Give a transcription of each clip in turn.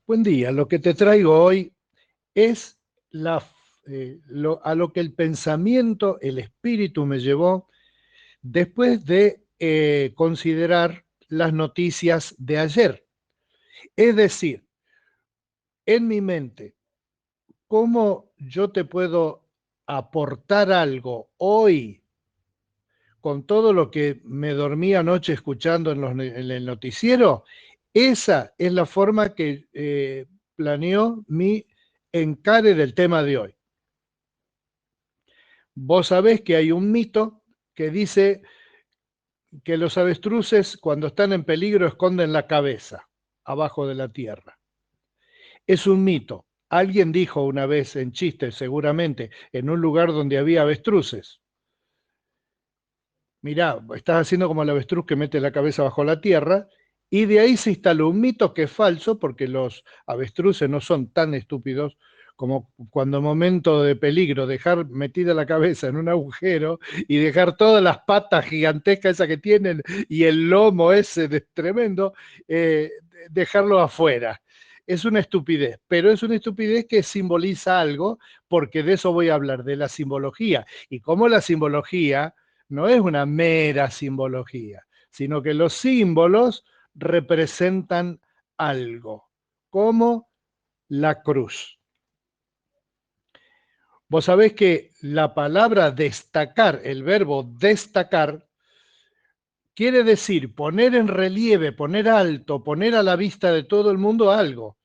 Buen día, lo que te traigo hoy es a lo que el pensamiento, el espíritu me llevó después de considerar las noticias de ayer. Es decir, en mi mente, ¿cómo yo te puedo aportar algo hoy con todo lo que me dormí anoche escuchando en el noticiero? Esa es la forma que planeó mi encare del tema de hoy. Vos sabés que hay un mito que dice que los avestruces cuando están en peligro esconden la cabeza abajo de la tierra. Es un mito. Alguien dijo una vez en chiste, seguramente, en un lugar donde había avestruces: mirá, estás haciendo como el avestruz que mete la cabeza bajo la tierra, y de ahí se instaló un mito que es falso, porque los avestruces no son tan estúpidos como cuando en momento de peligro dejar metida la cabeza en un agujero y dejar todas las patas gigantescas esas que tienen y el lomo ese tremendo, dejarlo afuera. Es una estupidez, pero es una estupidez que simboliza algo, porque de eso voy a hablar, de la simbología, y cómo la simbología no es una mera simbología, sino que los símbolos representan algo, como la cruz. Vos sabés que la palabra destacar, el verbo destacar, quiere decir poner en relieve, poner alto, poner a la vista de todo el mundo algo.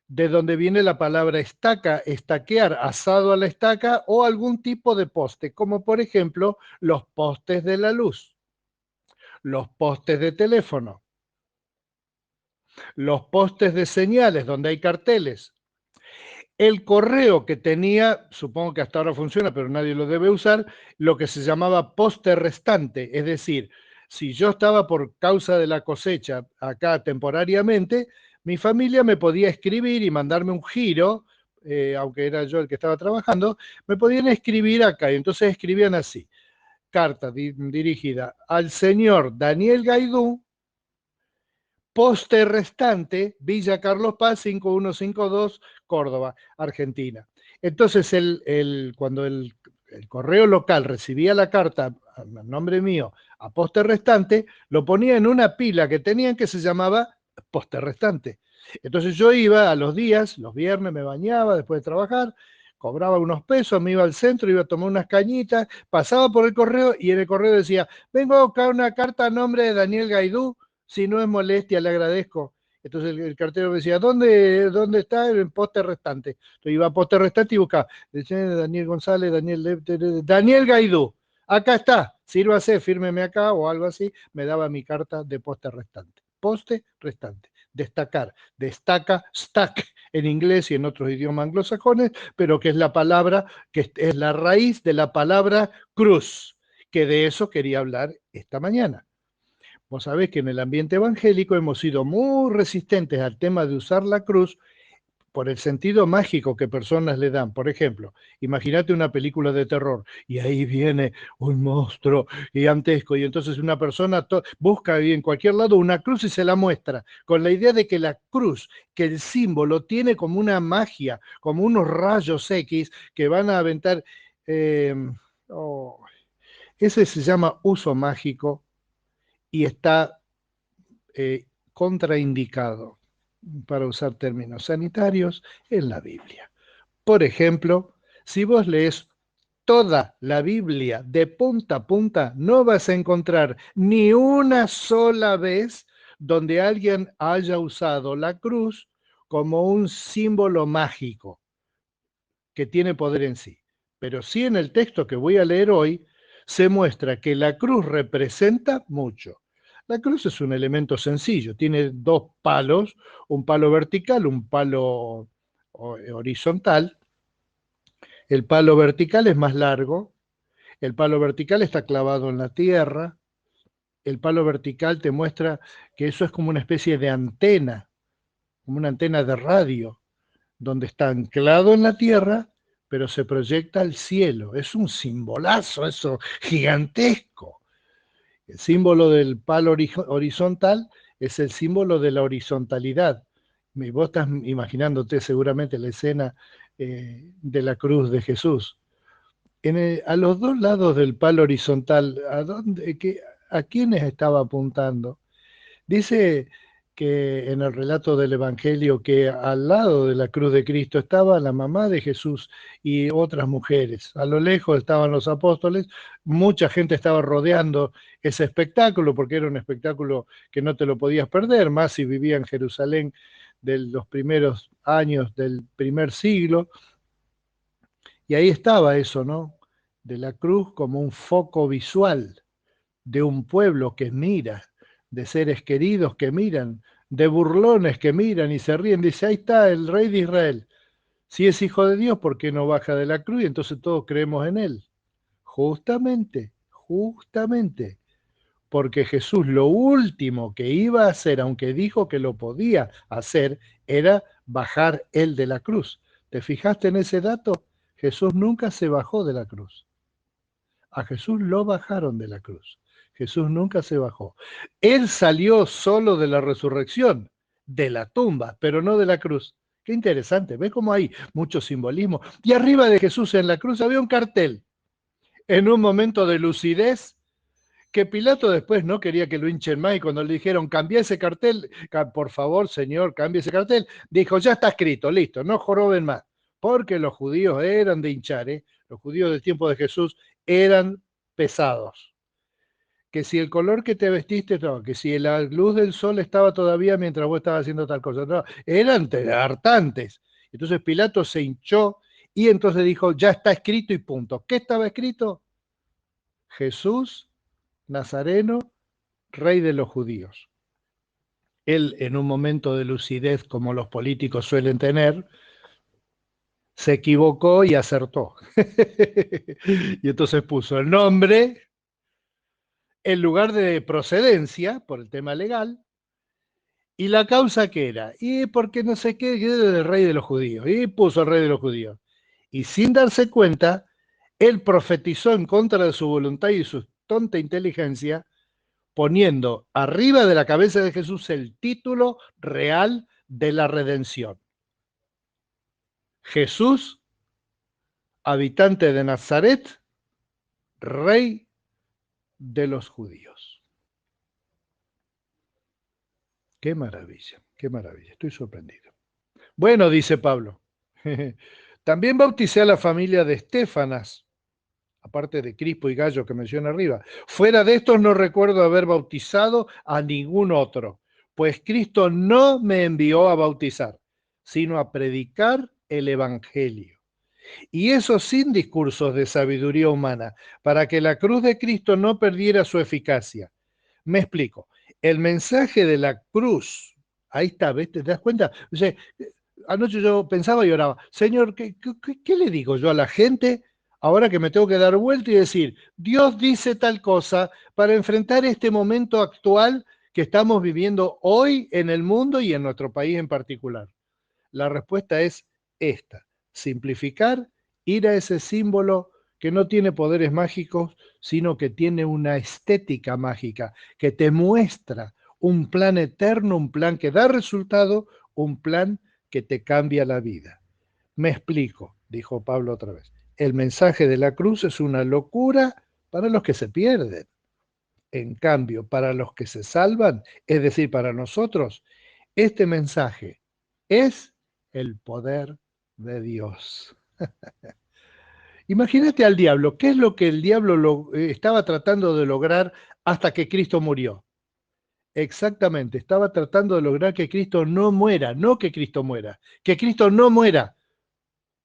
De donde viene la palabra estaca, estaquear, asado a la estaca, o algún tipo de poste, como por ejemplo los postes de la luz, los postes de teléfono, los postes de señales donde hay carteles. El correo que tenía, supongo que hasta ahora funciona, pero nadie lo debe usar, lo que se llamaba poste restante, es decir, si yo estaba por causa de la cosecha acá temporariamente, mi familia me podía escribir y mandarme un giro, aunque era yo el que estaba trabajando, me podían escribir acá, y entonces escribían así: carta dirigida al señor Daniel Gaidú, poste restante, Villa Carlos Paz, 5152, Córdoba, Argentina. Entonces, cuando el correo local recibía la carta a nombre mío a poste restante, lo ponía en una pila que tenían que se llamaba poste restante. Entonces yo iba a los días, los viernes me bañaba después de trabajar, cobraba unos pesos, me iba al centro, iba a tomar unas cañitas, pasaba por el correo y en el correo decía: vengo a buscar una carta a nombre de Daniel Gaidú, si no es molestia, le agradezco. Entonces el cartero me decía: ¿dónde está el poste restante? Entonces iba a poste restante y buscaba: Daniel González, Daniel Gaidú, acá está, sírvase, fírmeme acá o algo así. Me daba mi carta de poste restante. Poste restante. Destacar, destaca, stack en inglés y en otros idiomas anglosajones, pero que es la palabra, que es la raíz de la palabra cruz, que de eso quería hablar esta mañana. Vos sabés que en el ambiente evangélico hemos sido muy resistentes al tema de usar la cruz por el sentido mágico que personas le dan. Por ejemplo, imagínate una película de terror y ahí viene un monstruo gigantesco y entonces una persona busca ahí en cualquier lado una cruz y se la muestra, con la idea de que la cruz, que el símbolo tiene como una magia, como unos rayos X que van a aventar. eh, oh, Ese se llama uso mágico y está contraindicado para usar términos sanitarios en la Biblia. Por ejemplo, si vos lees toda la Biblia de punta a punta, no vas a encontrar ni una sola vez donde alguien haya usado la cruz como un símbolo mágico que tiene poder en sí. Pero sí, en el texto que voy a leer hoy se muestra que la cruz representa mucho. La cruz es un elemento sencillo, tiene dos palos, un palo vertical, un palo horizontal. El palo vertical es más largo, el palo vertical está clavado en la tierra, el palo vertical te muestra que eso es como una especie de antena, como una antena de radio, donde está anclado en la tierra, pero se proyecta al cielo. Es un simbolazo, eso, gigantesco. El símbolo del palo horizontal es el símbolo de la horizontalidad, Y vos estás imaginándote seguramente la escena de la cruz de Jesús. A los dos lados del palo horizontal, ¿a quiénes estaba apuntando? Dice que en el relato del Evangelio que al lado de la cruz de Cristo estaba la mamá de Jesús y otras mujeres. A lo lejos estaban los apóstoles, mucha gente estaba rodeando ese espectáculo porque era un espectáculo que no te lo podías perder, más si vivía en Jerusalén de los primeros años del primer siglo. Y ahí estaba eso, ¿no? De la cruz como un foco visual de un pueblo que mira, de seres queridos que miran, de burlones que miran y se ríen. Dice, ahí está el rey de Israel. Si es hijo de Dios, ¿por qué no baja de la cruz? Y entonces todos creemos en él. Justamente, justamente, porque Jesús lo último que iba a hacer, aunque dijo que lo podía hacer, era bajar él de la cruz. ¿Te fijaste en ese dato? Jesús nunca se bajó de la cruz. A Jesús lo bajaron de la cruz. Jesús nunca se bajó. Él salió solo de la resurrección, de la tumba, pero no de la cruz. Qué interesante, ¿ves cómo hay mucho simbolismo? Y arriba de Jesús en la cruz había un cartel, en un momento de lucidez, que Pilato después no quería que lo hinchen más y cuando le dijeron, cambia ese cartel, por favor, señor, cambie ese cartel, dijo, ya está escrito, listo, no joroben más, porque los judíos eran de hinchar, ¿eh? Los judíos del tiempo de Jesús eran pesados. Que si el color que te vestiste, no, que si la luz del sol estaba todavía mientras vos estabas haciendo tal cosa, no, eran hartantes. Entonces Pilato se hinchó y entonces dijo, ya está escrito y punto. ¿Qué estaba escrito? Jesús Nazareno, rey de los judíos. Él, en un momento de lucidez como los políticos suelen tener, se equivocó y acertó. Y entonces puso el nombre, el lugar de procedencia, por el tema legal, y la causa que era, y porque no sé qué, el rey de los judíos, y puso el rey de los judíos. Y sin darse cuenta, él profetizó en contra de su voluntad y su tonta inteligencia, poniendo arriba de la cabeza de Jesús el título real de la redención. Jesús, habitante de Nazaret, rey de los judíos. Qué maravilla, estoy sorprendido. Bueno, dice Pablo, también bauticé a la familia de Estefanas, aparte de Crispo y Gallo que menciona arriba. Fuera de estos no recuerdo haber bautizado a ningún otro, pues Cristo no me envió a bautizar, sino a predicar el Evangelio. Y eso sin discursos de sabiduría humana, para que la cruz de Cristo no perdiera su eficacia. Me explico. El mensaje de la cruz, ahí está, ¿ves? ¿Te das cuenta? O sea, anoche yo pensaba y oraba, Señor, ¿qué le digo yo a la gente ahora que me tengo que dar vuelta y decir, Dios dice tal cosa para enfrentar este momento actual que estamos viviendo hoy en el mundo y en nuestro país en particular? La respuesta es esta: simplificar, ir a ese símbolo que no tiene poderes mágicos, sino que tiene una estética mágica, que te muestra un plan eterno, un plan que da resultado, un plan que te cambia la vida. Me explico, dijo Pablo otra vez. El mensaje de la cruz es una locura para los que se pierden. En cambio, para los que se salvan, es decir, para nosotros, este mensaje es el poder de Dios. Imagínate al diablo. ¿Qué es lo que el diablo estaba tratando de lograr hasta que Cristo murió? Exactamente, estaba tratando de lograr que Cristo no muera, no que Cristo muera, que Cristo no muera,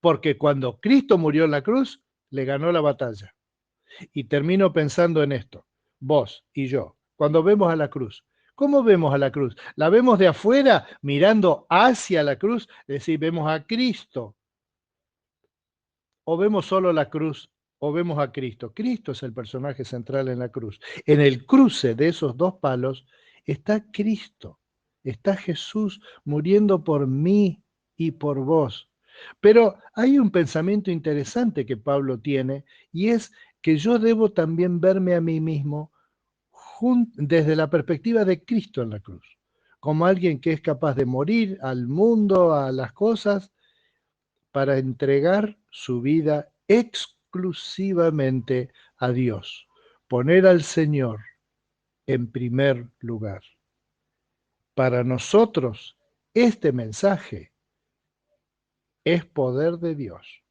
porque cuando Cristo murió en la cruz, le ganó la batalla. Y termino pensando en esto, vos y yo, cuando vemos a la cruz, ¿cómo vemos a la cruz? ¿La vemos de afuera mirando hacia la cruz? Es decir, vemos a Cristo, o vemos solo la cruz, o vemos a Cristo. Cristo es el personaje central en la cruz. En el cruce de esos dos palos está Cristo, está Jesús muriendo por mí y por vos. Pero hay un pensamiento interesante que Pablo tiene, y es que yo debo también verme a mí mismo desde la perspectiva de Cristo en la cruz, como alguien que es capaz de morir al mundo, a las cosas, para entregar su vida exclusivamente a Dios, poner al Señor en primer lugar. Para nosotros, este mensaje es poder de Dios.